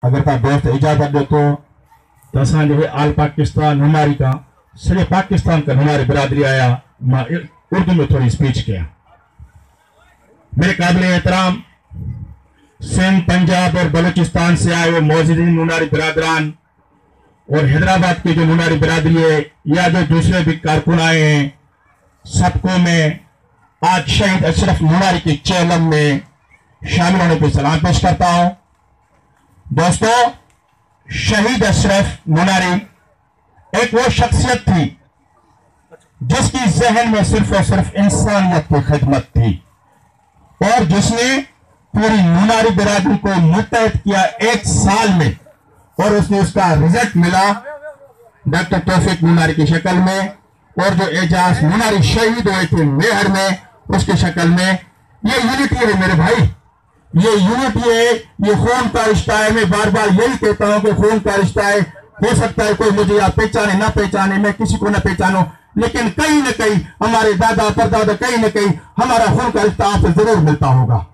अगर तव्हां दोस्त इजाज़त दो तो असां जो आल पाकिस्तान हमारी का सॼे पाकिस्तान का हमारी बिरादरी आया मां उर्दू में थोड़ी स्पीच किया। मेरे काबिल एहतराम सिंध, पंजाब और बलूचिस्तान से आए हुए मौजूदीन नूनारी बिरादरान और हैदराबाद की जो नूनारी बिरादरी है या जो दूसरे भी कारकुन आए हैं, सबको मैं आज शहीद अशरफ नूनारी की चेलम में शामिल होने पर सलाम पेश करता हूं। दोस्तों, शहीद अशरफ नूनारी एक वो शख्सियत थी जिसकी जहन में सिर्फ और सिर्फ इंसानियत की खिदमत थी और जिसने पूरी नूनारी बिरादरी को मुत्तहद किया 1 साल में, और उसने उसका रिजल्ट मिला डॉक्टर तौफीक नूनारी की शक्ल में, और जो एजाज नूनारी शहीद हुए थे मेहर में उसकी शक्ल में। ये यूनिटी है मेरे भाई, ये यूनिटी है, ये खून का रिश्ता है। मैं बार बार यही कहता हूं कि खून का रिश्ता है। हो सकता है कोई मुझे आप पहचाने ना पहचाने, मैं किसी को ना पहचानूं, लेकिन कहीं न कहीं हमारे दादा परदादा कहीं न कहीं हमारा खून का रिश्ता आपसे जरूर मिलता होगा।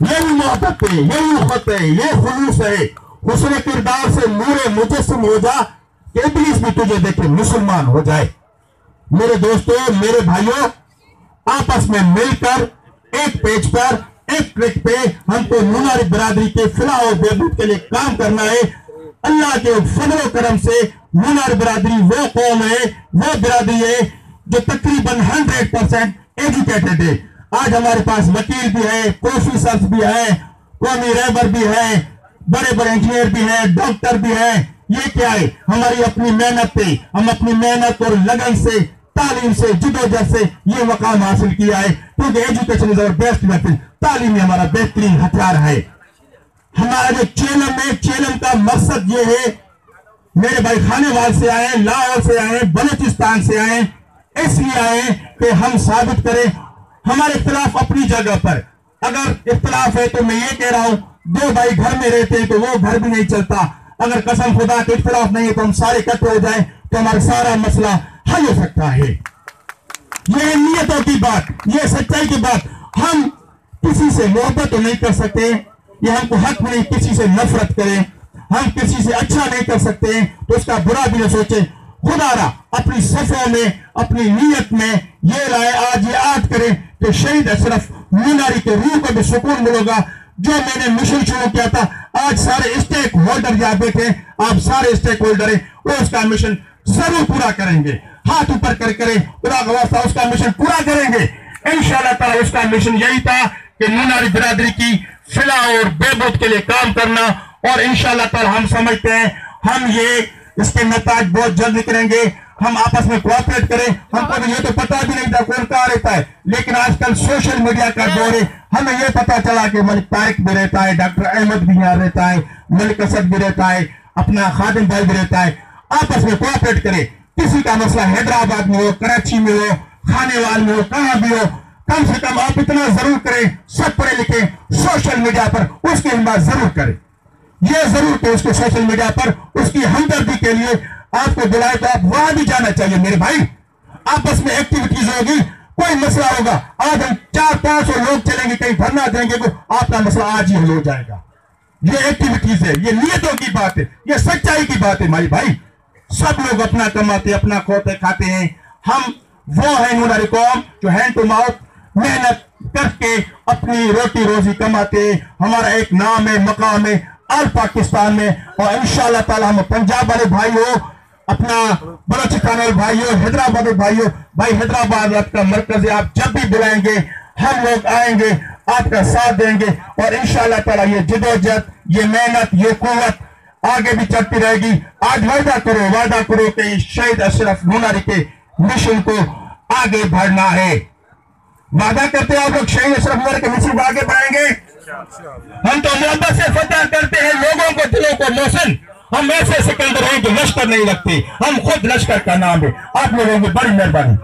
यही मोहब्बत है, यही उखत है, ये खुलूस है। हुस्न किरदार से नूरे मुजस्सम हो जा कि इब्लीस भी तुझे देखे मुसलमान हो जाए। मेरे दोस्तों, मेरे भाइयों, आपस में मिलकर एक पेज पर एक ट्रैक पे हमको नूनारी बिरादरी के फलाह और बहबूद के लिए काम करना है। अल्लाह के फजल करम से नूनारी बिरादरी वो कौम है, वो बिरादरी है जो तकरीबन 100% एजुकेटेड है। आज हमारे पास वकील भी है, प्रोफेसर भी है, कौमी रहबर भी है, बड़े बड़े इंजीनियर भी हैं, डॉक्टर भी हैं। ये क्या है? हमारी अपनी मेहनत पे, हम अपनी मेहनत और लगन से, तालीम से, जिदोजहद से ये मकाम हासिल किया है, क्योंकि education is our best weapon. तालीम ही हमारा बेहतरीन हथियार है। हमारा जो चेलम है, चेलम का मकसद ये है, मेरे भाई खानेवाल से आए, लाहौर से आए, बलूचिस्तान से आए, इसलिए आए कि हम साबित करें हमारे इख्तिलाफ अपनी जगह पर। अगर इख्तिलाफ है तो मैं ये कह रहा हूं, 2 भाई घर में रहते हैं तो वो घर भी नहीं चलता। अगर कसम खुदा के इख्तिलाफ नहीं है तो हम सारे इकट्ठे हो जाएं तो हमारा सारा मसला हल हो सकता है। ये नियतों की बात, ये सच्चाई की बात। हम किसी से मोहब्बत तो नहीं कर सकते, ये हमको हक नहीं किसी से नफरत करें। हम किसी से अच्छा नहीं कर सकते तो उसका बुरा भी न सोचे। खुदारा अपनी सफों में, अपनी नीयत में ये लाए, आज ये याद करें कि शहीद अशरफ नूनारी के रूह को भी सुकून मिलेगा। जो मैंने मिशन शुरू किया था, आज सारे स्टेक होल्डर यहाँ बैठे, आप सारे स्टेक होल्डर हैं, वो उसका मिशन जरूर पूरा करेंगे। हाथ ऊपर कर करें, खुदा का वास्ता उसका मिशन पूरा करेंगे इंशाअल्लाह ताला। उसका मिशन यही था कि नूनारी बिरादरी की फलाह और बहबूद के लिए काम करना, और इंशाअल्लाह ताला हम समझते हैं हम ये इसके नताज बहुत जल्द निकलेंगे। हम आपस में कोऑपरेट करें। हमको भी ये तो पता भी नहीं था कौन कहाँ रहता है, लेकिन आजकल सोशल मीडिया का दौर है, हमें ये पता चला कि मलिक तारिक भी रहता है, डॉक्टर अहमद भी यहाँ रहता है, मलिक असद भी रहता है, अपना खादिम भाई भी रहता है। आपस में कोऑपरेट करें। किसी का मसला हैदराबाद में हो, कराची में हो, खानेवाल में हो, कहाँ भी हो, कम से कम आप इतना जरूर करें, सब पढ़े लिखे सोशल मीडिया पर उसकी हिम्मत जरूर करें। ये जरूर कि उसको सोशल मीडिया पर उसकी हमदर्दी के लिए आपको बुलाए तो आप वहां भी जाना चाहिए। मेरे भाई, आपस में एक्टिविटीज होगी, कोई मसला होगा, आज हम 400-500 लोग चलेंगे, कहीं धरना देंगे तो आपका मसला आज ही हल हो जाएगा। ये एक्टिविटीज है, ये नियतों की बात है, ये सच्चाई की बात है। मेरे भाई, सब लोग अपना कमाते, अपना खोते खाते हैं। हम वो है नूनारी कौम जो हैंड टू माउथ मेहनत करके अपनी रोटी रोजी कमाते। हमारा एक नाम है, मकाम है आल पाकिस्तान में, और इंशाअल्लाह ताला हम पंजाब वाले भाई हो, अपना बलूचिस्तान वाले भाई हो, हैदराबाद वाले भाई हो, भाई हैदराबाद आपका मरकज है, आप जब भी बुलाएंगे हम लोग आएंगे, आपका साथ देंगे, और इंशाअल्लाह ताला ये जिदोजहद, ये मेहनत, ये कुव्वत आगे भी चलती रहेगी। आज वादा करो कि शहीद अशरफ नूनारी के मिशन को आगे बढ़ना है। वादा करते हैं आप लोग शहीद अशरफ नूनारी के मिशन को आगे बढ़ाएंगे। हम तो मोहब्बत से फतह करते हैं लोगों को, दिलों को मोहसिन। हम ऐसे सिकंदर हैं जो लश्कर नहीं रखते, हम खुद लश्कर का नाम है। आप लोगों की बड़ी मेहरबानी।